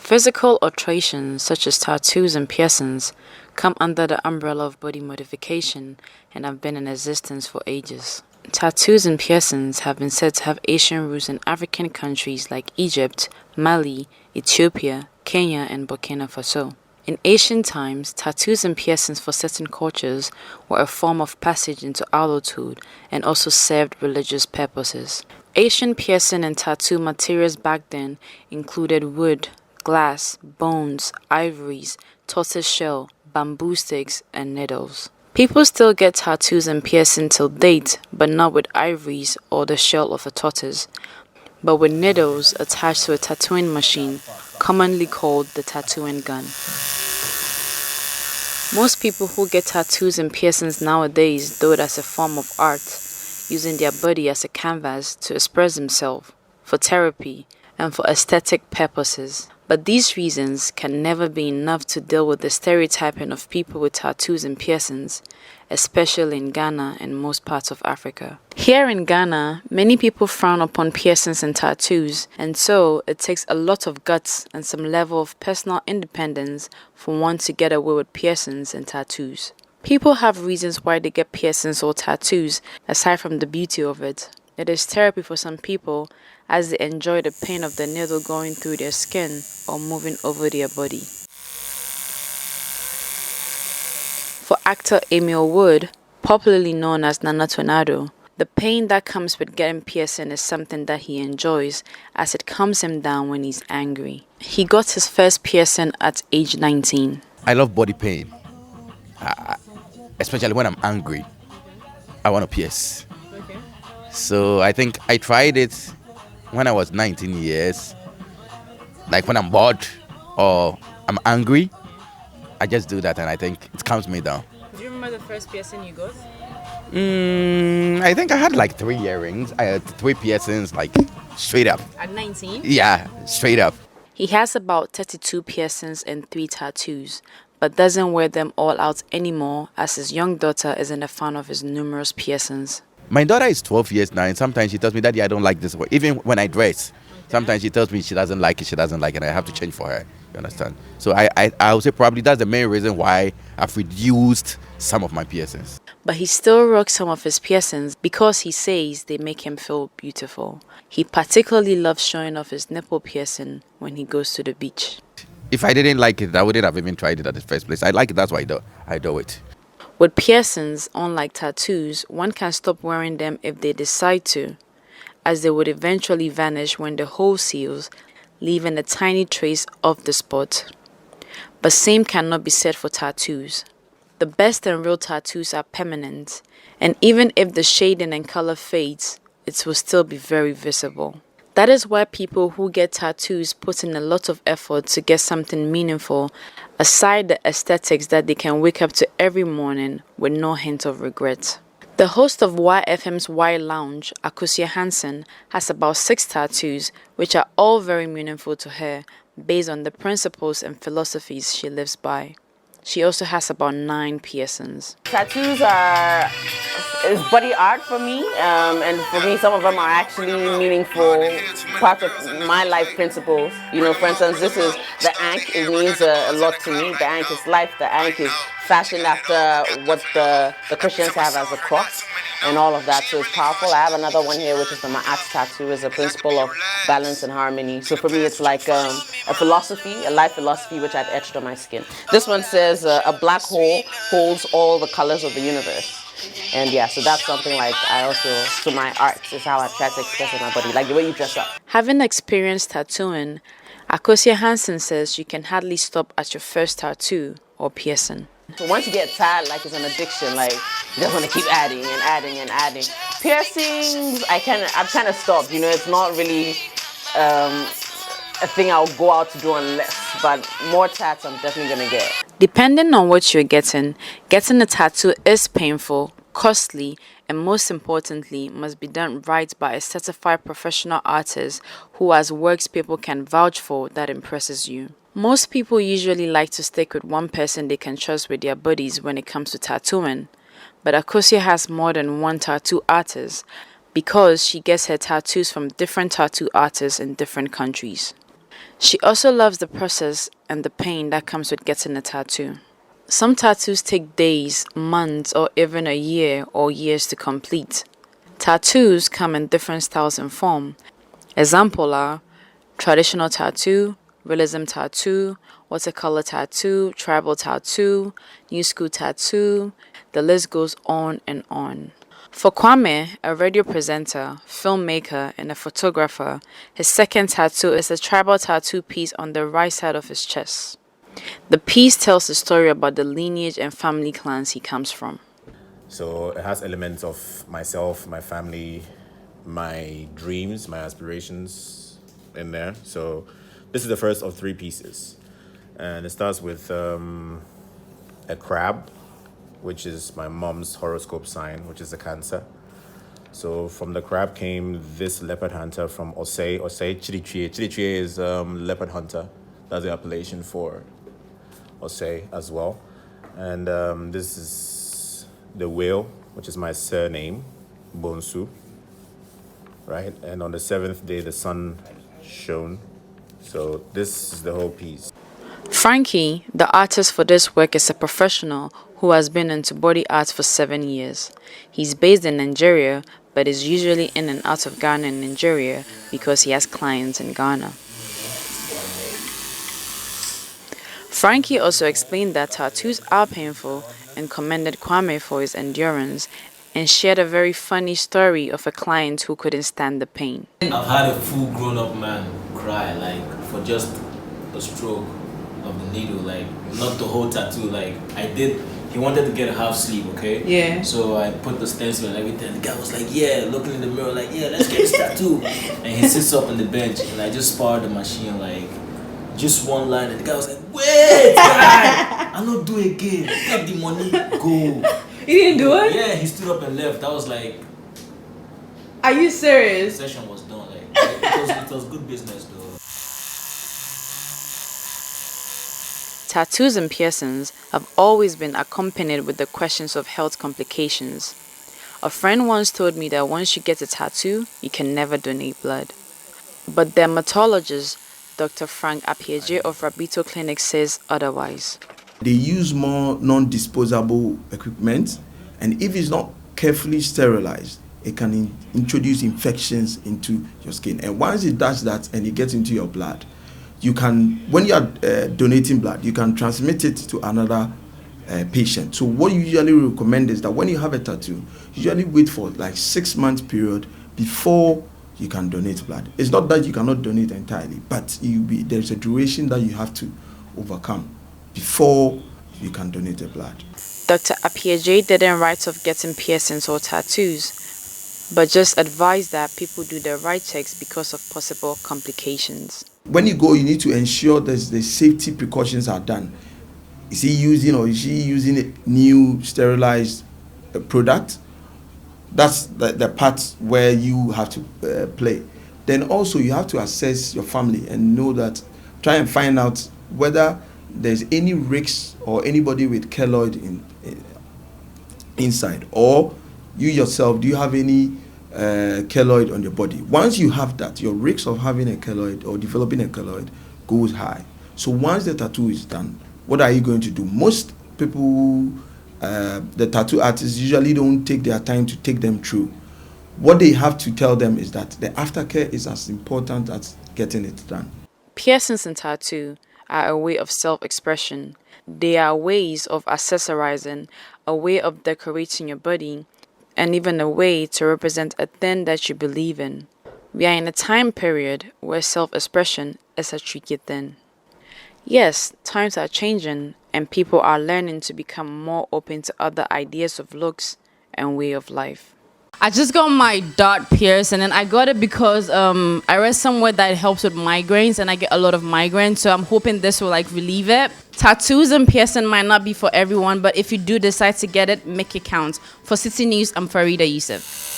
Physical alterations such as tattoos and piercings come under the umbrella of body modification and have been in existence for ages. Tattoos and piercings have been said to have Asian roots in African countries like Egypt, Mali, Ethiopia, Kenya, and Burkina Faso. In ancient times, tattoos and piercings for certain cultures were a form of passage into adulthood and also served religious purposes. Asian piercing and tattoo materials back then included wood, glass, bones, ivories, tortoise shell, bamboo sticks, and needles. People still get tattoos and piercing till date, but not with ivories or the shell of a tortoise, but with needles attached to a tattooing machine, commonly called the tattooing gun. Most people who get tattoos and piercings nowadays do it as a form of art, using their body as a canvas to express themselves, for therapy, and for aesthetic purposes. But these reasons can never be enough to deal with the stereotyping of people with tattoos and piercings, especially in Ghana and most parts of Africa. Here in Ghana, many people frown upon piercings and tattoos, and so it takes a lot of guts and some level of personal independence for one to get away with piercings and tattoos. People have reasons why they get piercings or tattoos aside from the beauty of it. It is therapy for some people as they enjoy the pain of the needle going through their skin or moving over their body. For actor Emil Wood, popularly known as Nana Tornado, the pain that comes with getting piercing is something that he enjoys as it calms him down when he's angry. He got his first piercing at age 19. I love body pain, especially when I'm angry. I want to pierce. Okay. So I think I tried it when I was 19 years. Like when I'm bored or I'm angry, I just do that and I think it calms me down. Do you remember the first piercing you got? I think I had like 3 earrings. I had 3 piercings, like straight up. At 19? Yeah, straight up. He has about 32 piercings and 3 tattoos, but doesn't wear them all out anymore as his young daughter isn't a fan of his numerous piercings. My daughter is 12 years now, and sometimes she tells me, Daddy, I don't like this. Even when I dress, sometimes she tells me she doesn't like it, and I have to change for her. You understand? So I would say probably that's the main reason why I've reduced some of my piercings. But he still rocks some of his piercings because he says they make him feel beautiful. He particularly loves showing off his nipple piercing when he goes to the beach. If I didn't like it, I wouldn't have even tried it at the first place. I like it, that's why I do it. With piercings, unlike tattoos, one can stop wearing them if they decide to, as they would eventually vanish when the hole seals, leaving a tiny trace of the spot. But same cannot be said for tattoos. The best and real tattoos are permanent, and even if the shading and color fades, it will still be very visible. That is why people who get tattoos put in a lot of effort to get something meaningful, aside the aesthetics that they can wake up to every morning with no hint of regret. The host of YFM's Y Lounge, Akosia Hansen, has about 6 tattoos, which are all very meaningful to her, based on the principles and philosophies she lives by. She also has about 9 piercings. Tattoos is body art for me, and for me some of them are actually meaningful parts of my life principles. You know, for instance, this is the ankh. It means a lot to me. The ankh is life. The ankh is fashioned after what the Christians have as a cross and all of that, so it's powerful. I have another one here, which is the Ma'at tattoo, is a principle of balance and harmony. So for me, it's like a philosophy, a life philosophy, which I've etched on my skin. This one says a black hole holds all the colors of the universe. And yeah, so that's something like so my art is how I try to express in my body, like the way you dress up. Having experienced tattooing, Akosia Hansen says you can hardly stop at your first tattoo or piercing. So once you get tired, like it's an addiction, like you just want to keep adding and adding and adding. Piercings, I've kind of stopped. You know, it's not really a thing I'll go out to do unless, but more tats I'm definitely gonna get. Depending on what you're getting a tattoo is painful, costly, and most importantly, must be done right by a certified professional artist who has works people can vouch for that impresses you. Most people usually like to stick with one person they can trust with their bodies when it comes to tattooing, but Akosia has more than one tattoo artist because she gets her tattoos from different tattoo artists in different countries. She also loves the process and the pain that comes with getting a tattoo. Some tattoos take days, months, or even a year or years to complete. Tattoos come in different styles and form. Example are traditional tattoo, realism tattoo, watercolor tattoo, tribal tattoo, new school tattoo. The list goes on and on. For Kwame, a radio presenter, filmmaker, and a photographer, his second tattoo is a tribal tattoo piece on the right side of his chest. The piece tells a story about the lineage and family clans he comes from. So it has elements of myself, my family, my dreams, my aspirations in there. So this is the first of 3 pieces. And it starts with a crab, which is my mom's horoscope sign, which is a Cancer. So from the crab came this leopard hunter from Osei. Chirichie. Chirichie is leopard hunter. That's the appellation for Osei as well. And this is the whale, which is my surname, Bonsu. Right? And on the 7th day, the sun shone. So this is the whole piece. Frankie, the artist for this work, is a professional who has been into body art for 7 years. He's based in Nigeria, but is usually in and out of Ghana and Nigeria because he has clients in Ghana. Frankie also explained that tattoos are painful and commended Kwame for his endurance and shared a very funny story of a client who couldn't stand the pain. I've had a full grown-up man cry, like, for just a stroke of the needle, like, not the whole tattoo, like, he wanted to get a half sleeve, okay? Yeah. So I put the stencil and everything, the guy was like, yeah, looking in the mirror, like, yeah, let's get this tattoo. And he sits up on the bench, and I just sparred the machine, like, just one line, and the guy was like, wait, guy, I'll not do it again, take the money, go. He didn't do it? Yeah, he stood up and left. I was like, are you serious? The session was done, like, it was good business, though. Tattoos and piercings have always been accompanied with the questions of health complications. A friend once told me that once you get a tattoo, you can never donate blood. But dermatologist Dr. Frank Apieje of Rabito Clinic says otherwise. They use more non-disposable equipment, and if it's not carefully sterilized, it can introduce infections into your skin. And once it does that and it gets into your blood, you can, when you are donating blood, you can transmit it to another patient. So what you usually recommend is that when you have a tattoo, you usually wait for like 6 months period before you can donate blood. It's not that you cannot donate entirely, but there's a duration that you have to overcome before you can donate the blood. Dr. Apieje didn't write off getting piercings or tattoos, but just advised that people do the right checks because of possible complications. When you go, you need to ensure that the safety precautions are done. Is he using or is she using a new sterilized product? That's the part where you have to play. Then also you have to assess your family and know that, try and find out whether there's any risks or anybody with keloid inside, or you yourself, do you have any keloid on your body? Once you have that, your risk of having a keloid or developing a keloid goes high. So once the tattoo is done, what are you going to do? Most people, the tattoo artists usually don't take their time to take them through. What they have to tell them is that the aftercare is as important as getting it done. Piercings and tattoo are a way of self-expression. They are ways of accessorizing, a way of decorating your body, and even a way to represent a thing that you believe in. We are in a time period where self-expression is a tricky thing. Yes, times are changing, and people are learning to become more open to other ideas of looks and way of life. I just got my dot pierced, and then I got it because I read somewhere that it helps with migraines, and I get a lot of migraines, so I'm hoping this will like relieve it. Tattoos and piercing might not be for everyone, but if you do decide to get it, make it count. For Citi News, I'm Farida Yusiff.